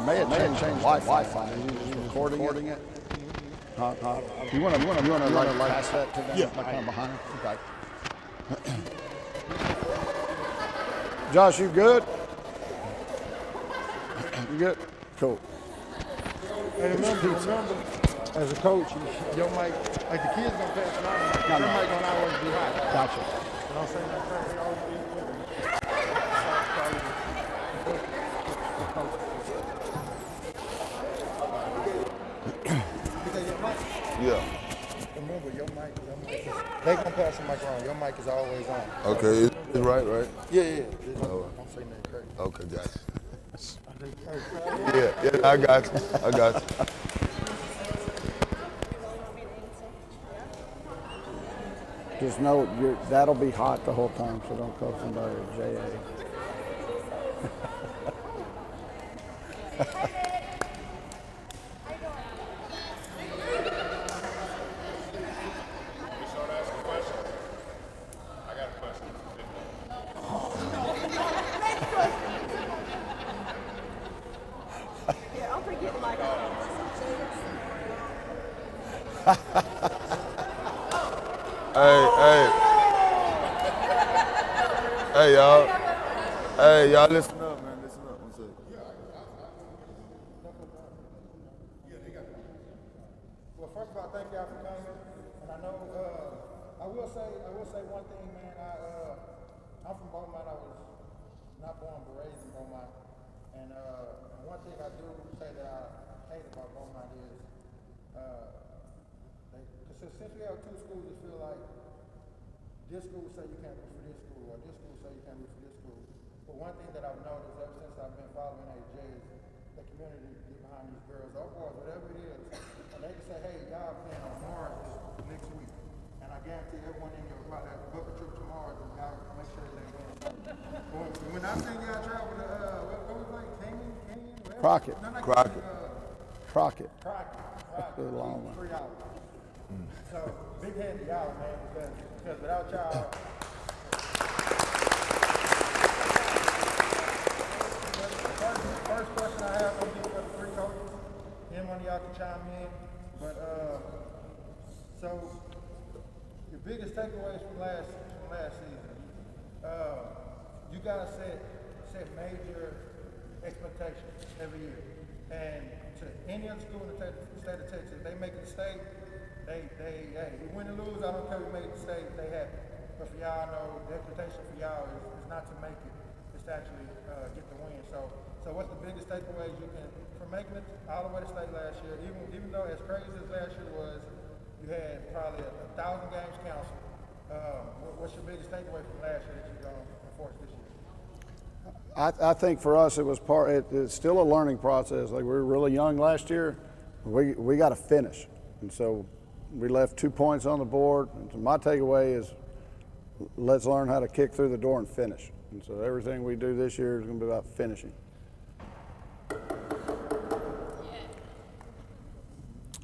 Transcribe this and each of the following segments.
may have changed Wi-Fi. Are you recording it? You want to like pass that to them? Yeah. Like kind of behind him? Okay. Josh, you good? You good? Cool. And remember, as a coach, your mic, like the kids gonna pass it on, your mic gonna always be hot. Gotcha. You know what I'm saying? That's right. Always be Yeah. Remember, your mic is, they gonna pass the mic around. Your mic is always on. Okay, it's right? Yeah. Don't say nothing crazy. Okay, gotcha. Yeah, I got you. Just know that'll be hot the whole time, so don't call somebody a JA. Hey, y'all listen up, man. Listen up. One second. Well, first of all, thank y'all for coming. And I know, I will say one thing, man. I'm from Beaumont. I was not born but raised in Beaumont. And one thing I do say that I hate about Beaumont is, because since we have two schools, it feel like this school say you can't root for this school, or this school say you can't root for this school. But one thing that I've noticed ever since I've been following AJ is the community get behind these girls or boys, whatever it is, and they can say, hey, y'all playing on Mars next week. And I guarantee everyone in your about that book a trip to Mars and y'all make sure they win. When I seen y'all travel to, what was it like, Canyon, whatever? Crockett. No, not Crockett. Crockett. Crockett. The long one. 3 hours. So, big hand to y'all, man, because without y'all, first question I have gonna be for the three coaches. Any one of y'all can chime in. But so your biggest takeaways from last season, you gotta set major expectations every year. And to any other school in the state of Texas, they make it a state. Hey, we win or lose, I don't care if we made the state, they happy. But for y'all, know the expectation for y'all is not to make it, it's to actually get the win. So what's the biggest takeaways you can from making it all the way to state last year? Even though as crazy as last year was, you had probably 1,000 games canceled. What's your biggest takeaway from last year that you're going to enforce this year? I think for us it was it's still a learning process. Like we were really young last year. We got to finish, and so we left 2 points on the board. And so my takeaway is let's learn how to kick through the door and finish. And so everything we do this year is going to be about finishing.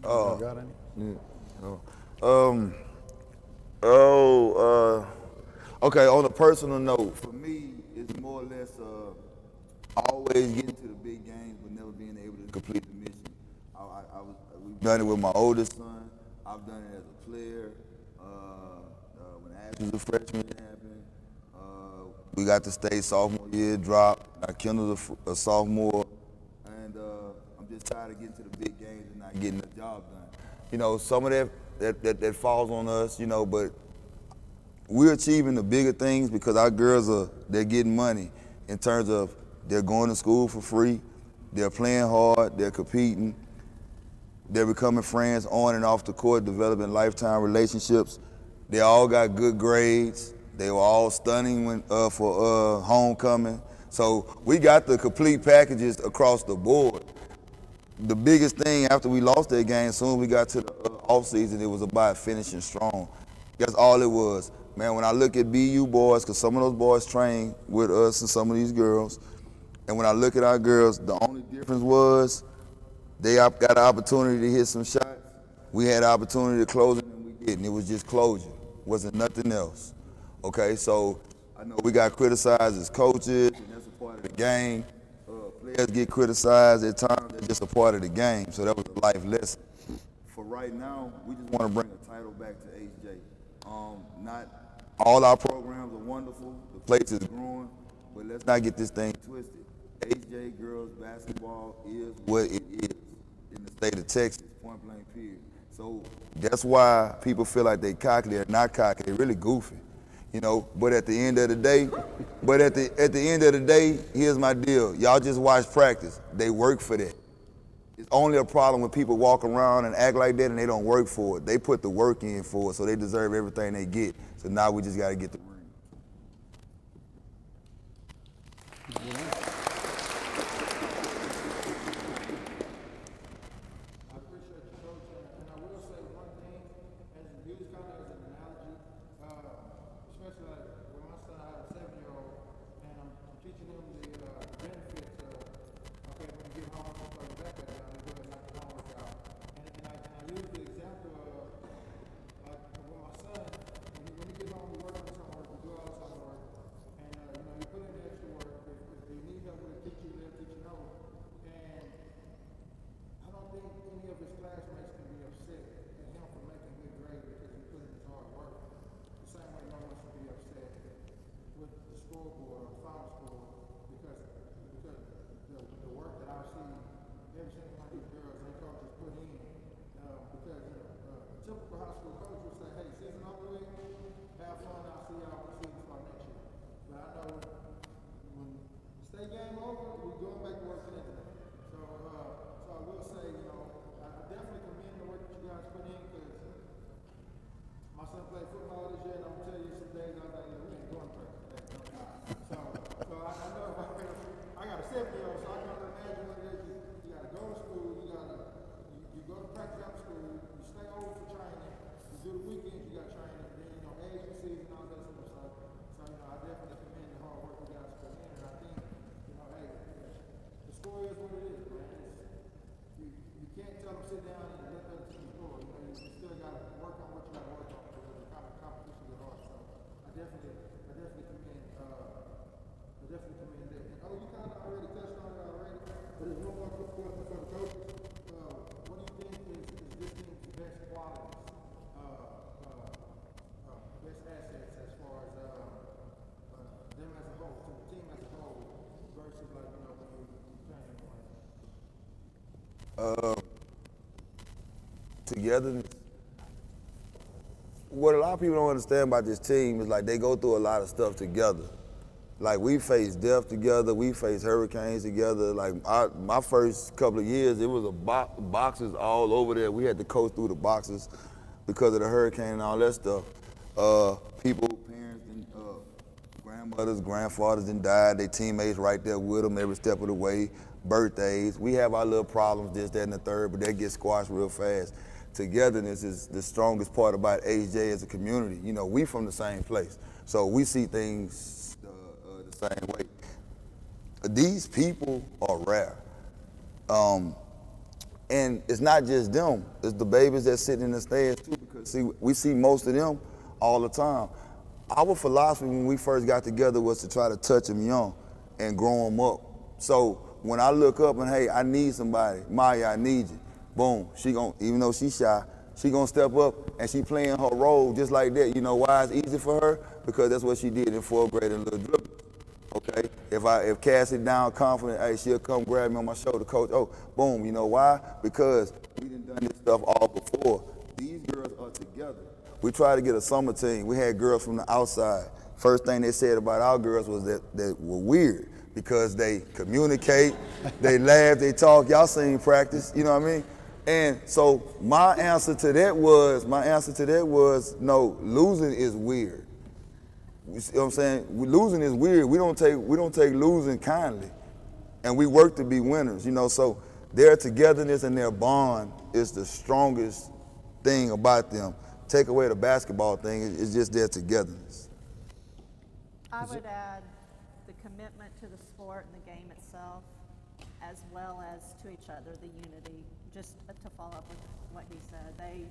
Oh. Got any? Okay, on a personal note, for me, it's more or less always getting to the big games but never being able to complete the mission. We've done it with my oldest son. I've done it as a player. When Ash was a freshman, it happened. We got the state sophomore year drop. Now Kendall's a sophomore. And I'm just tired of getting to the big games and not getting the job done. You know, some of that falls on us, you know, but we're achieving the bigger things because our girls they're getting money in terms of they're going to school for free, they're playing hard, they're competing, they're becoming friends on and off the court, developing lifetime relationships. They all got good grades. They were all stunning for homecoming. So we got the complete packages across the board. The biggest thing after we lost that game, as soon as we got to the offseason, it was about finishing strong. That's all it was. Man, when I look at BU boys, because some of those boys train with us and some of these girls, and when I look at our girls, the only difference was they got an opportunity to hit some shots. We had an opportunity to close it, and we didn't. It was just closure. Wasn't nothing else. Okay, so I know we got criticized as coaches, and that's a part of the game. players get criticized at times. They're just a part of the game. So that was a life lesson. For right now, we just want to bring a title back to HJ. Not all our programs are wonderful. The place is growing, but let's not get this thing twisted. HJ girls basketball is what it is in the state of Texas, point blank period. So that's why people feel like they cocky. They're not cocky. They're really goofy, you know. But at the end of the day, here's my deal. Y'all just watch practice. They work for that. It's only a problem when people walk around and act like that and they don't work for it. They put the work in for it, so they deserve everything they get. So now we just got to get the ring. I appreciate you, Coach, and I will say one thing, as a use kind of as an analogy, especially like when my son, I have a 7-year-old, and I'm teaching him the benefits of, okay, when you get home, I'm going to throw your backpack down and go and knock the homework out. And I use the example of, like, with my son, when he gets home, we work on his homework, we do all his homework, and, you know, you put in the extra work. If you need help with a teacher, you let a teacher know. And I don't think any of his classmates can be upset at him for making good grades because he put in his hard work. The same way no one should be upset with the scoreboard or the final score because the work that I've seen every single one of these girls and coaches put in. Because a typical high school coach would say, hey, season over with, have fun, I'll see y'all when season start next year. But I know when the state game over, we're going back to work for that. So I will say, you know, I definitely commend the work that you guys put in because my son played football this year, and I'm gonna tell you some days I was like, we ain't going to practice today. So I know I got a 7-year-old, so I can only imagine what it is. You got to go to school, you go to practice after school, you stay over for training, you do the weekends, you got training, and then, you know, edge your season, all that stuff. So, you know, I definitely commend the hard work you guys put in, and I think, you know, hey, the score is what it is, man. You can't tell them sit down and let the other team score. You know, you still got to work on what you got to work on because the competition is hard. So I definitely commend that. And, oh, you kind of already touched on it already, but there's one more quick question for the coaches. What do you think is this team's best qualities, best assets as far as them as a whole, to the team as a whole, versus like, you know, when you're training one? Togetherness. What a lot of people don't understand about this team is like they go through a lot of stuff together. Like we face death together, we face hurricanes together. Like my first couple of years, it was boxes all over there. We had to coast through the boxes because of the hurricane and all that stuff. People, parents, and grandmothers, grandfathers and died. Their teammates right there with them every step of the way. Birthdays. We have our little problems, this, that, and the third, but they get squashed real fast. Togetherness is the strongest part about HJ as a community. You know, we from the same place, so we see things the same way. These people are rare. And it's not just them, it's the babies that sit in the stands too, because see, we see most of them all the time. Our philosophy when we first got together was to try to touch them young and grow them up. So when I look up and, hey, I need somebody, Maya, I need you, boom, she gon', even though she's shy, she gonna step up and she playing her role just like that. You know why it's easy for her? Because that's what she did in 4th grade in Little Dribble. Okay, if Cassie down confident, hey, she'll come grab me on my shoulder, coach. Oh, boom, you know why? Because we done this stuff all before. These girls are together. We tried to get a summer team. We had girls from the outside. First thing they said about our girls was that they were weird because they communicate, they laugh, they talk. Y'all seen practice, you know what I mean? And so my answer to that was, no, losing is weird. You see what I'm saying? Losing is weird. We don't take losing kindly, and we work to be winners. You know, so their togetherness and their bond is the strongest thing about them. Take away the basketball thing, it's just their togetherness. I would add the commitment to the sport and the game itself, as well as to each other, the unity. Just to follow up with what he said, they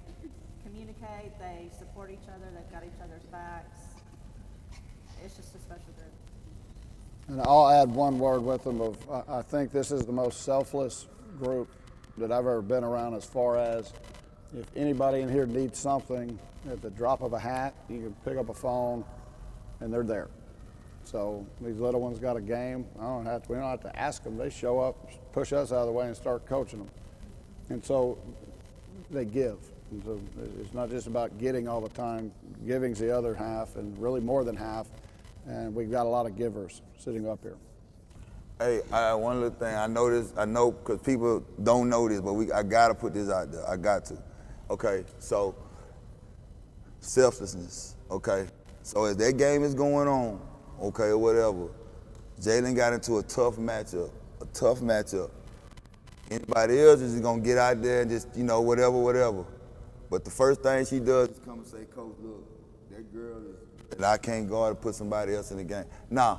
communicate, they support each other, they've got each other's backs. It's just a special group. And I'll add one word with them of, I think this is the most selfless group that I've ever been around, as far as if anybody in here needs something, at the drop of a hat, you can pick up a phone and they're there. So these little ones got a game. We don't have to ask them. They show up, push us out of the way and start coaching them. And so they give. And so it's not just about getting all the time. Giving's the other half, and really more than half. And we've got a lot of givers sitting up here. Hey, one little thing. I know because people don't know this, but I gotta put this out there. I got to. Okay, so selflessness. Okay, so as that game is going on, okay, or whatever, Jalen got into a tough matchup. Anybody else is just gonna get out there and just, whatever. But the first thing she does is come and say, Coach, look, that girl is, and I can't guard to put somebody else in the game. Nah,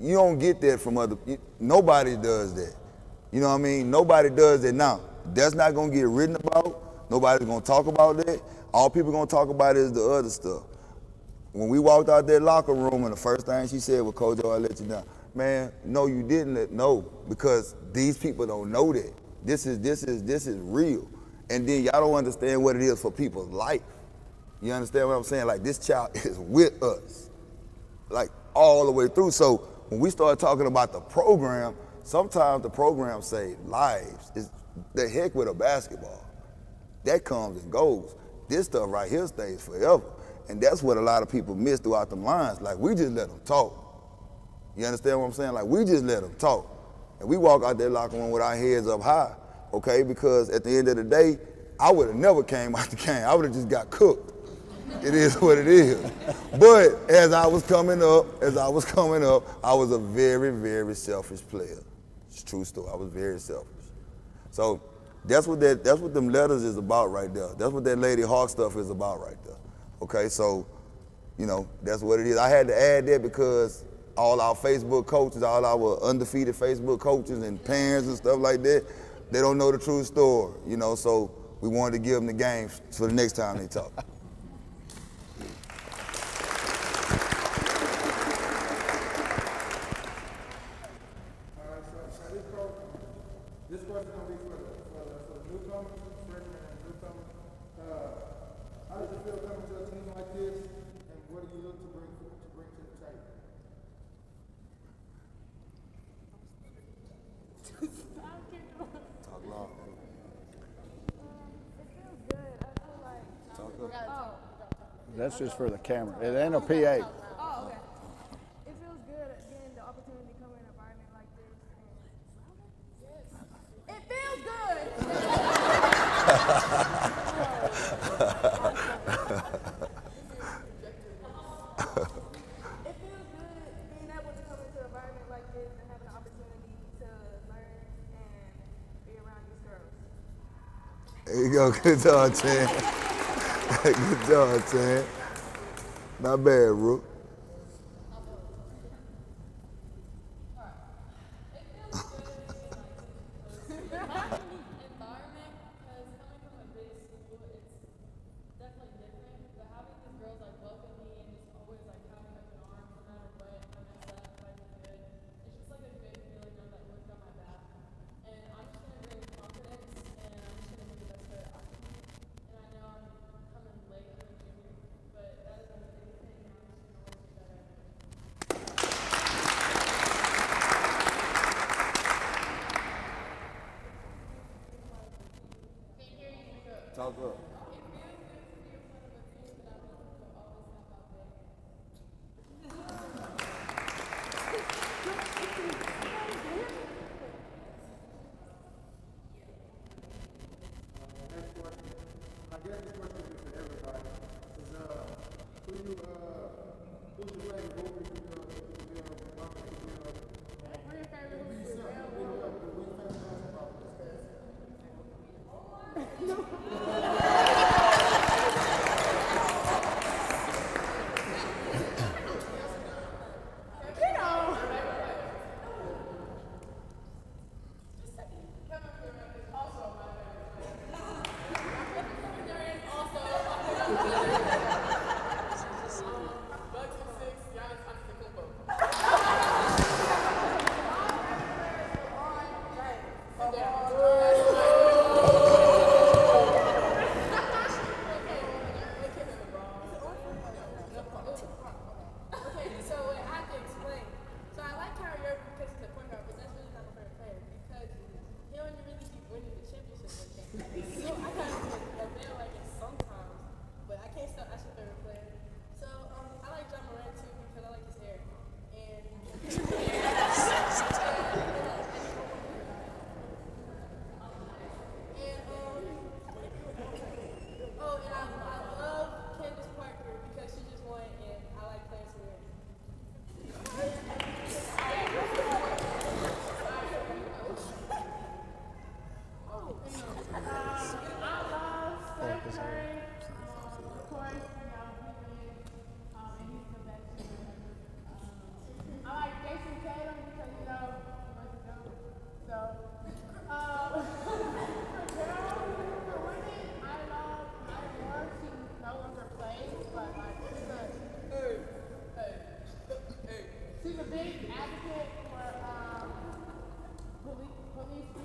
you don't get that from nobody does that. You know what I mean? Nobody does that. Now, that's not gonna get written about. Nobody's gonna talk about that. All people gonna talk about is the other stuff. When we walked out that locker room and the first thing she said was, Coach, I let you down. Man, no, you didn't. No, because these people don't know that. This is real. And then y'all don't understand what it is for people's life. You understand what I'm saying? Like, this child is with us, like, all the way through. So when we start talking about the program, sometimes the program save lives. It's the heck with a basketball. That comes and goes. This stuff right here stays forever. And that's what a lot of people miss throughout the lines. Like, we just let them talk. You understand what I'm saying? Like, we just let them talk. And we walk out that locker room with our heads up high, okay? Because at the end of the day, I would have never came out the game. I would have just got cooked. It is what it is. But as I was coming up, I was a very, very selfish player. It's a true story. I was very selfish. So that's what them letters is about right there. That's what that Lady Hawk stuff is about right there. Okay, so, that's what it is. I had to add that because all our Facebook coaches, all our undefeated Facebook coaches and parents and stuff like that, they don't know the true story, so we wanted to give them the game for the next time they talk. This question gonna be for the newcomers, freshmen and newcomers. How does it feel coming to a team like this, and what do you look to bring to the table? Talk loud. It feels good. I feel like. Talk up. That's just for the camera. It ain't a PA. Oh, okay. It feels good getting the opportunity to come in an environment like this. And it feels good. It feels good being able to come into an environment like this and having an opportunity to learn and be around these girls. There you go. Good job, Chan. Good job, Chan. Not bad, Rook. Environment, because coming from a big school, it's definitely different. But having these girls welcome me and just always having open arms no matter what, if I mess up, if I do good, it's just a good feeling of that work on my back. And I'm just gonna bring confidence, and I'm just gonna do the best that I can. And I know I'm coming late in the junior, but that is a big thing. And I'm just gonna work better. Talk up. Next question. I guess this question is for everybody. Is who's your favorite movie to build? Who's your favorite movie?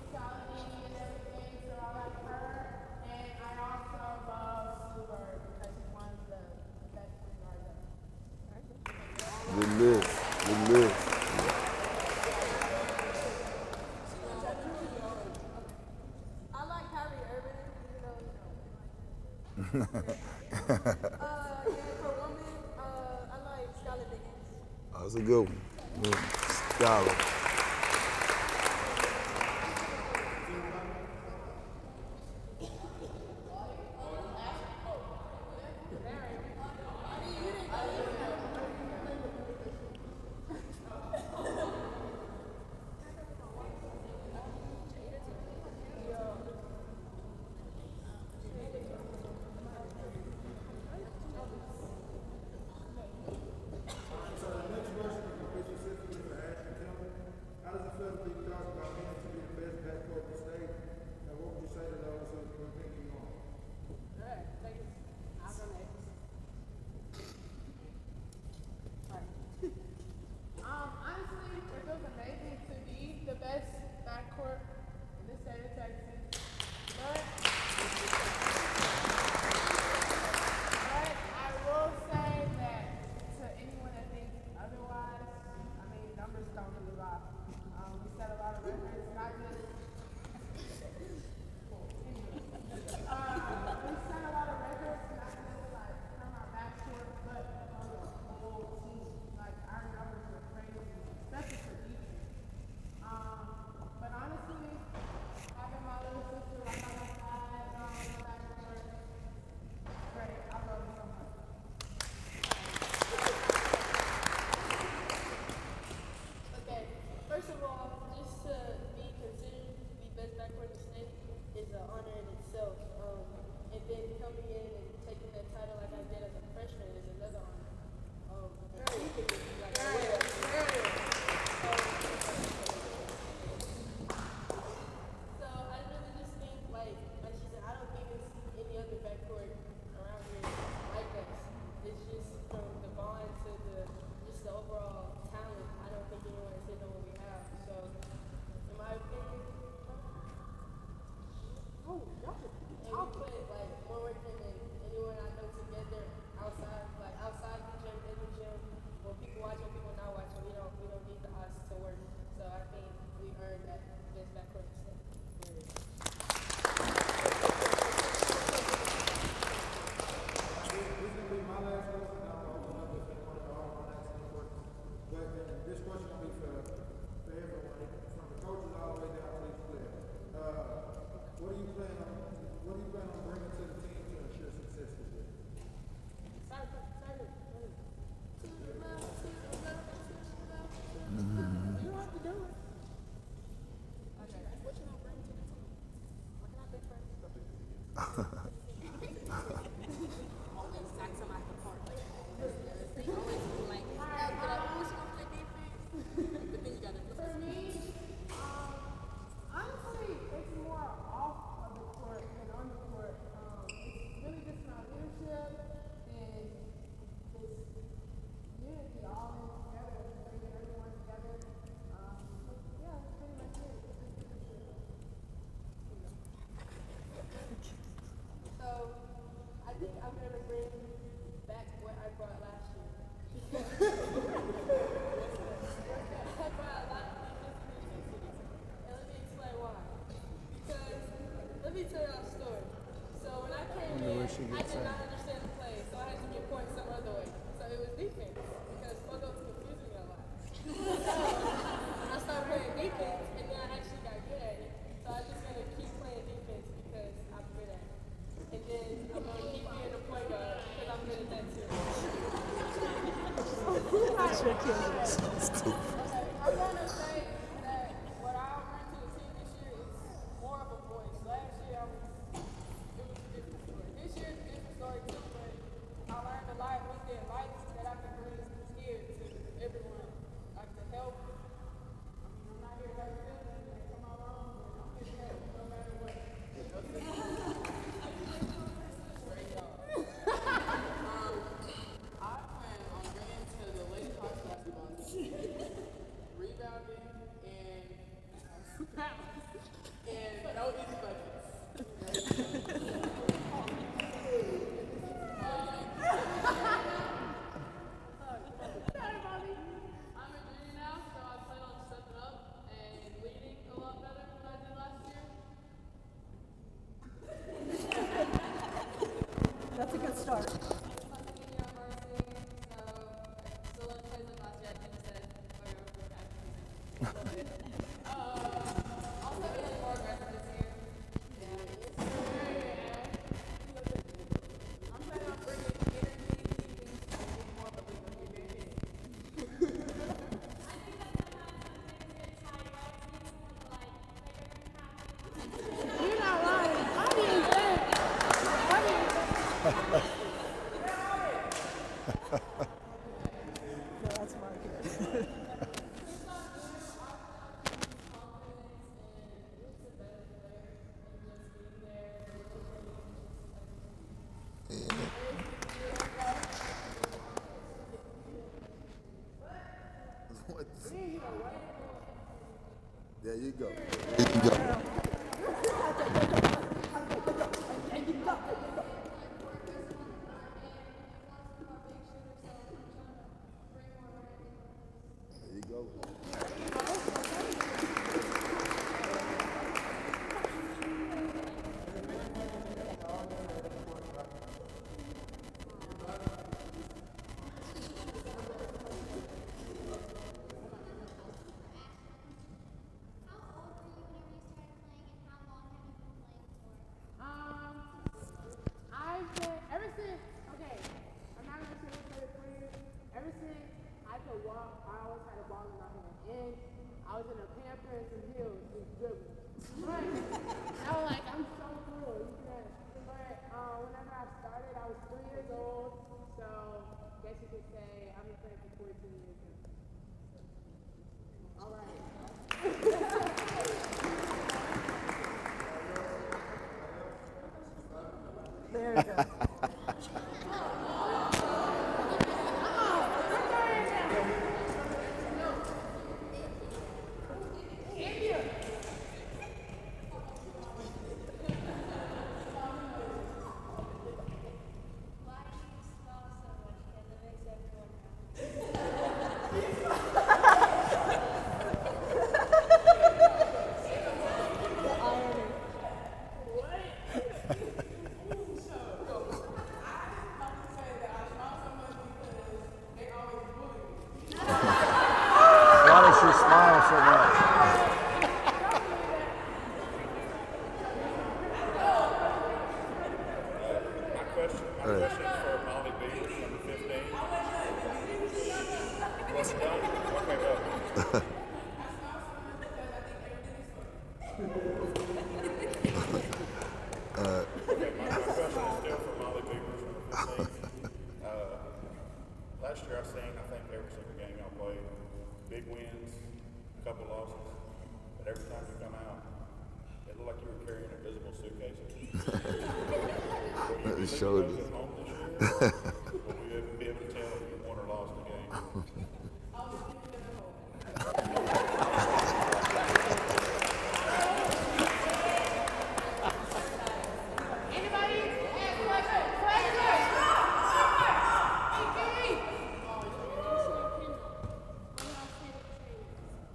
physicality and everything, so I like her. And I also love Sue Bird because she's one of the best point guards ever. Good list. Good list. I like Kyrie Irving, even though, and for women, I like Skylar Diggins. Oh, that's a good one. Good one. Scholar. How does it feel to be talked about him to be the best backcourt in the state? And what would you say to those who think he's on? Honestly, it feels amazing to be the best backcourt in the state of Texas. But I will say that to anyone that thinks otherwise, I mean, numbers don't really lie. We set a lot of records, not just. We set a lot of records, not just like from our backcourt, but from the whole team. Like our numbers were crazy, especially for defense. But honestly, having my little sister right on my side, on the backcourt, great. I love her so much. Okay, first of all, just to be considered the best backcourt in the state is an honor in itself. And then coming in and taking that title like I did as a freshman is another honor. So I really just think, like she said, I don't even see any other backcourt around here like us. It's just from the bond to just the overall talent. I don't think anyone is hitting on what we have. So, in my opinion, and we put like more work in than anyone I know together outside, like outside the gym, in the gym. When people watch, when people not watch, we don't need the odds to work. So I think we earned that best backcourt instead. This is going to be my last question. I'm going to open up if anyone at all want to ask any questions. But this question will be for everyone, from the coaches all the way down to each player. What do you plan on bringing to the team to ensure success this year? For me, honestly, it's more off of the court than on the court. It's really just my leadership and this unity all in together, bringing everyone together. Yeah, that's pretty much it. So I think I'm gonna bring back what I brought last year. I brought a lot of defensive intensity, and let me explain why. Because let me tell y'all a story. So when I came in, I did not understand the play, so I had to get points some other way. So it was defense because Fogo was confusing me a lot. So I started playing defense, and then I actually got good at it. So I'm just gonna keep playing defense because I'm good at it. And then I'm gonna keep being a point guard because I'm good at that too. I'm gonna say that what I'll bring to the team this year is more of a voice. Last year it was a different story. This year it's a different story too, but I learned a lot within life that I can bring here to everyone. Like to help. I mean, I'm not here to hurt them, they come out wrong, but I'm here to help no matter what. I plan on bringing to the lady college basketball There you go. There you go. I've been ever since. Okay, I'm not gonna say this for 3 years. Ever since I could walk, I always had a ball in my hand, and I was in a pamper and some heels, just dribbling. But I was like, I'm so cool. You can. But whenever I started, I was 3 years old, so I guess you could say I've been playing for 14 years now. All right. There you go. Why does she smile so much? My question is for Molly Beavers, number 15. What's it done? Okay, well. Okay, my question is still for Molly Beavers, number 15. Last year I think every single game y'all played, big wins, a couple losses, but every time you come out, it looked like you were carrying invisible suitcases. It showed Will it. we ever be able to tell if you won or lost the game? Anybody? Question.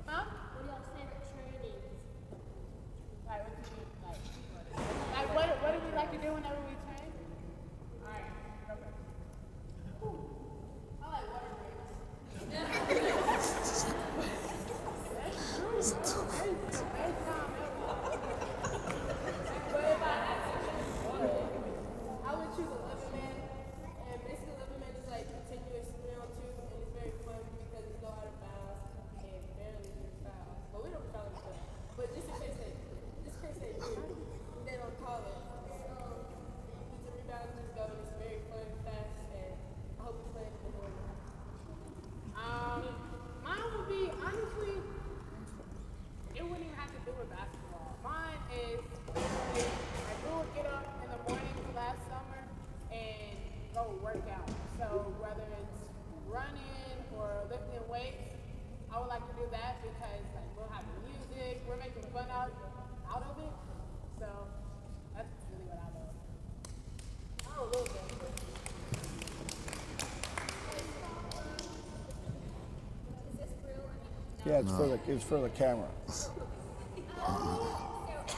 Huh? What are y'all's favorite trainings? Like, what do you mean? Like what do we like to do whenever we train? Alright, okay. I like water breaks. That's true. That's the best time ever. But if I had to choose one, I would choose 11-man. And basically 11-man is like continuous 3-on-2, and it's very fun because it's no out of bounds and barely get fouls. But we don't foul each other. But just in case they do, they don't call it. So you get the rebound and just go, and it's very fun, fast, and I hope we play it in the morning. Mine would be honestly, it wouldn't even have to do with basketball. Mine is literally, like we would get up in the morning last summer and go work out. So whether it's running or lifting weights, I would like to do that because like we'll have music, we're making fun out of it. So that's really what I love. I don't love that. Is this real? I mean, no. Yeah, it's for the camera. So as a parent,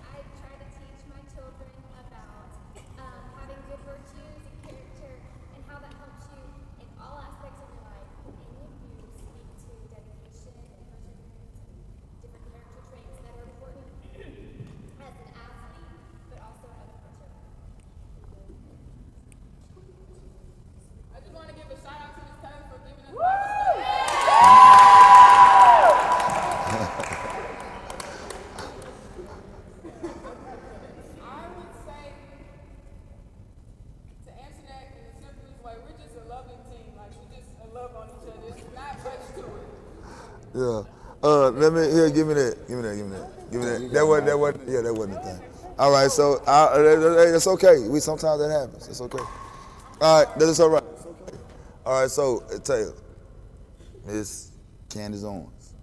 I try to teach my children about having good virtues and character and how that helps you in all aspects of your life. Any of you speak to dedication and perseverance and different character traits that are important as an athlete, but also in other parts of your life. I just want to give a shout out to Miss Taylor for giving us Bible study. I would say to answer that in the simplest way, we're just a loving team. Like we just love on each other. It's not much to it. Yeah. Let me here. Give me that. That wasn't. Yeah, that wasn't the thing. All right. So it's okay. Sometimes that happens. It's okay. All right. That is all right. It's okay. All right. So Taylor, Miss Candace Owens.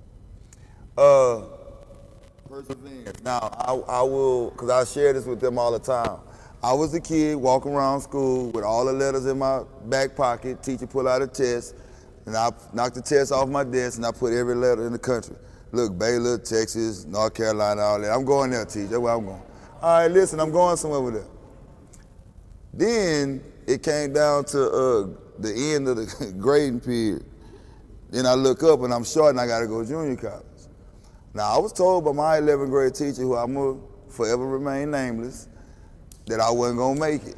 Perseverance. Now, I will, because I share this with them all the time. I was a kid walking around school with all the letters in my back pocket. Teacher pull out a test, and I knocked the test off my desk, and I put every letter in the country. Look, Baylor, Texas, North Carolina, all that. I'm going there, teacher. That's where I'm going. All right, listen, I'm going somewhere with that. Then it came down to the end of the grading period. Then I look up, and I'm short, and I got to go to junior college. Now, I was told by my 11th grade teacher, who I'm going to forever remain nameless, that I wasn't going to make it.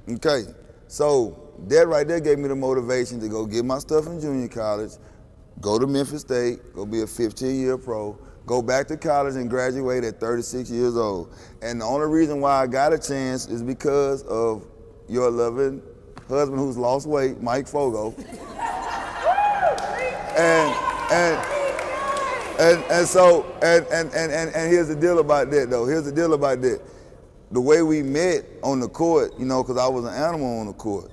Okay, so that right there gave me the motivation to go get my stuff in junior college, go to Memphis State, go be a 15-year pro, go back to college and graduate at 36 years old. And the only reason why I got a chance is because of your loving husband who's lost weight, Mike Fogo. And here's the deal about that, though. Here's the deal about that. The way we met on the court, you know, because I was an animal on the court,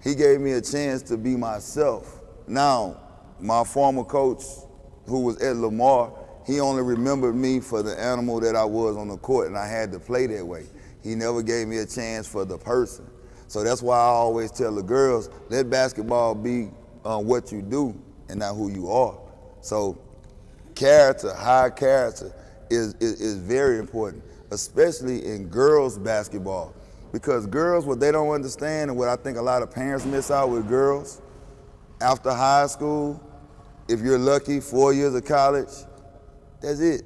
he gave me a chance to be myself. Now, my former coach, who was at Lamar, he only remembered me for the animal that I was on the court, and I had to play that way. He never gave me a chance for the person. So that's why I always tell the girls, let basketball be what you do and not who you are. So character, high character is very important, especially in girls basketball. Because girls, what they don't understand and what I think a lot of parents miss out with girls, after high school, if you're lucky, 4 years of college, that's it.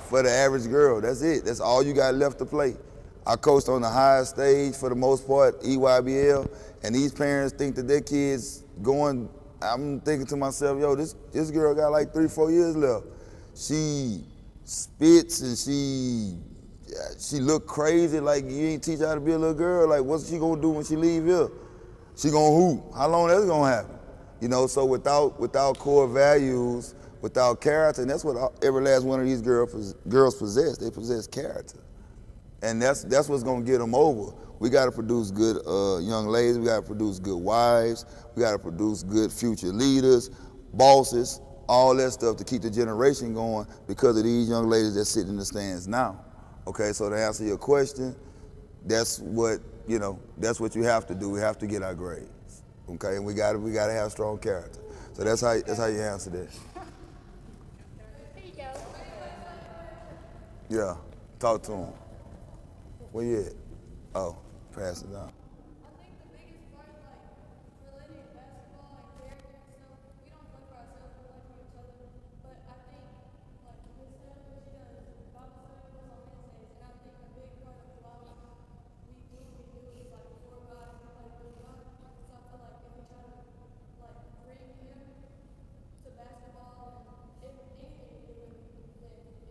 For the average girl, that's it. That's all you got left to play. I coached on the highest stage for the most part, EYBL, and these parents think that their kids going, I'm thinking to myself, yo, this girl got like 3-4 years left. She spits and she look crazy, like you ain't teach her how to be a little girl. Like, what's she gonna do when she leave here? She gonna hoop. How long that's gonna happen? You know, so without core values, without character, and that's what every last one of these girls possess. They possess character. And that's what's gonna get them over. We gotta produce good young ladies, we gotta produce good wives, we gotta produce good future leaders, bosses, all that stuff to keep the generation going because of these young ladies that sit in the stands now. Okay, so to answer your question, that's what you have to do. We have to get our grades. Okay, and we gotta have strong character. So that's how you answer that. Here you go. Yeah, talk to him. Where you at? Oh, pass it down. I think the biggest part, like, relating to basketball and character and stuff, we don't play for ourselves, we play for each other. But I think, like, with Steph, what she does, Bible study was on Wednesdays, and I think a big part of why we do what we do is, like, for God and play for God. So I feel like if we try to, like, bring him to basketball and if anything we do with him, then it'll, like,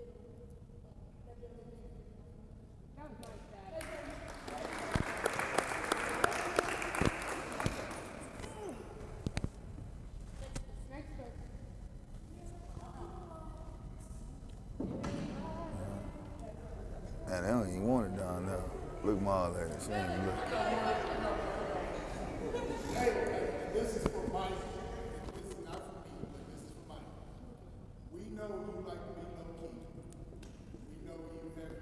maybe it'll be big. That was nice, Dad. Man, they don't even want it down there. Look, Ma, at it. She ain't even look. This is for Mike. This is not for me, but this is for Mike. We know you like to be low-key. We know you have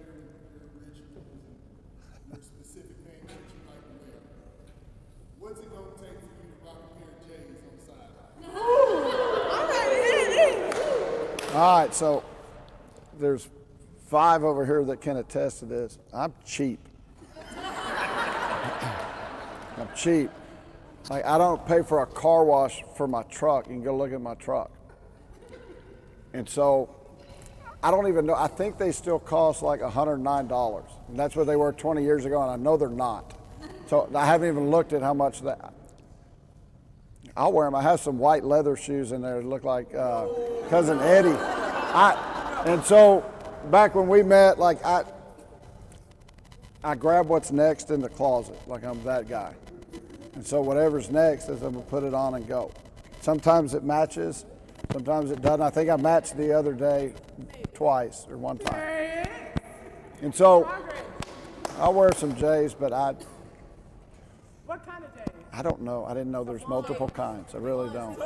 your rituals and your specific things that you like to wear. What's it going to take for you to rock a pair of J's on the side? All right, so there's 5 over here that can attest to this. I'm cheap. I'm cheap. Like, I don't pay for a car wash for my truck. You can go look at my truck. And so I don't even know. I think they still cost like $109. And that's what they were 20 years ago, and I know they're not. So I haven't even looked at how much that. I'll wear them. I have some white leather shoes in there that look like Cousin Eddie. And so back when we met, like I grab what's next in the closet, like I'm that guy. And so whatever's next is I'm gonna put it on and go. Sometimes it matches, sometimes it doesn't. I think I matched the other day twice or one time. And so I'll wear some J's, but What kind of J's? I don't know. I didn't know there's multiple kinds. I really don't.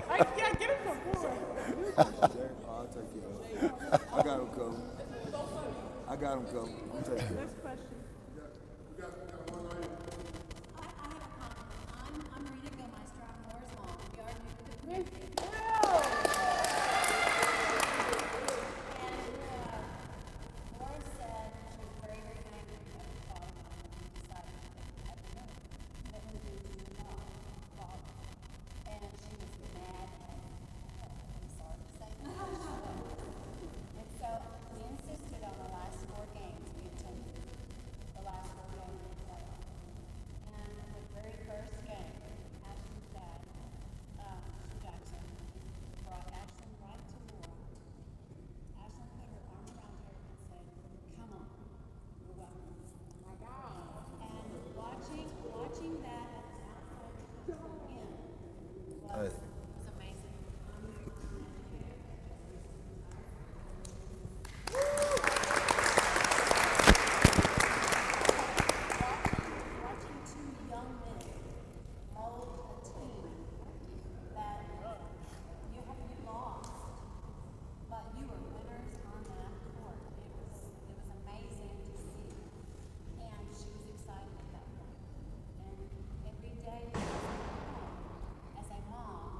Yeah, get it from boy. I got him covered. I got him covered. I'm taking it. Next question. We got one right here. I have a comment. I'm Rita Gilmeister. I'm Laura's mom. We argued with the community. And Laura said she was very, very angry at her father and decided at the moment that would be your father. And she was mad at I'm sorry to say that. And so we insisted on the last 4 games we attended. The last 4 games we played. And the very first game, Ashton's dad, Jackson, brought Ashton right to Laura. Ashton put her arm around her and said, "Come on, you're welcome." My God. And watching that at the outside in was amazing. Watching 2 young men mold a team that you lost, but you were winners on that court. It was amazing to see, and she was excited at that point. And every day as a mom,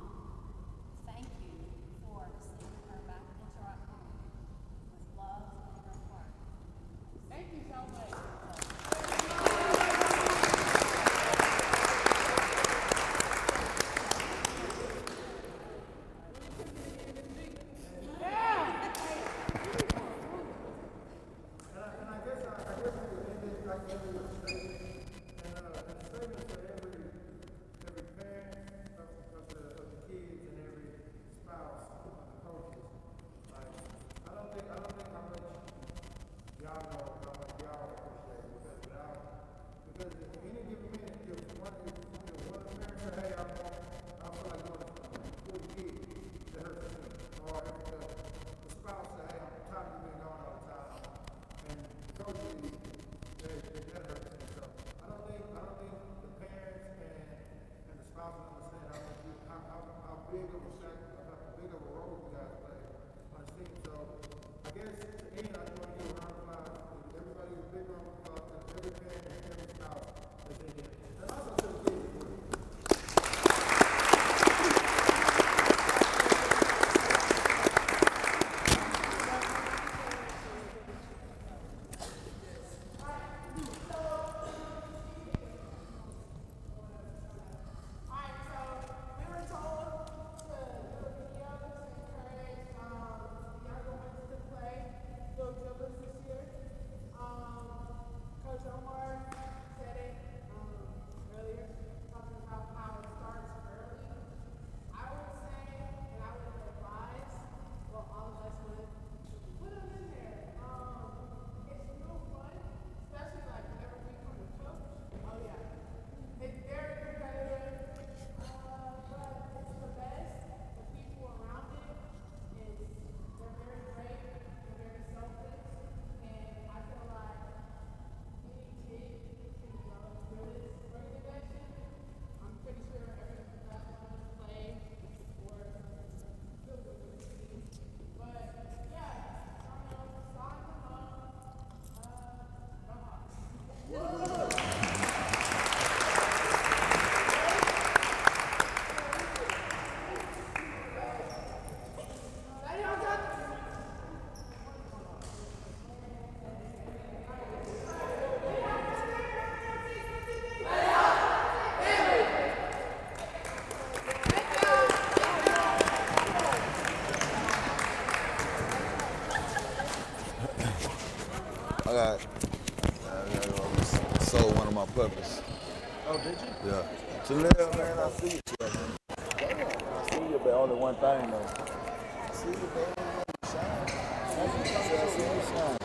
thank you for sending her back into our home with love in her heart. Thank you so much. And I guess we could end it like every statement. And the statement to every parent of the kids and every spouse of the coaches. Like, I don't think how much y'all know how much y'all appreciate it because at any given minute, if one of the parents say, "Hey, I feel like going for the kid," that hurts them. Or if the spouse say, "Hey, I'm tired of you being gone all the time," and coaches, that hurts them. So I don't think the parents and the spouse understand how big of a role you guys play on the team. So I guess to end, I just want to give a round of applause. Everybody give a big round of applause to every parent and every spouse that's in here. And also to the kids as well. Alright, so we were told to do a video to encourage the younger ones to play little dribblers this year. Coach Omar said it earlier, talking about how it starts early. I would say, and I would advise, well, all of us would, put them in there. It's real fun, especially like whenever we come to coach. Oh yeah. It's very competitive, but it's the best. The people around it they're very brave, they're very selfless, and I feel like any kid can go through this organization. I'm pretty sure every one of us play or feel good with the team. But yeah, I don't know, sign them up. Go Hawks. I sold one of my puppies. Oh, did you? Yeah. Janelle, man, I see you. I see you, but only one thing though. I see you, man. Shine. I see you shine.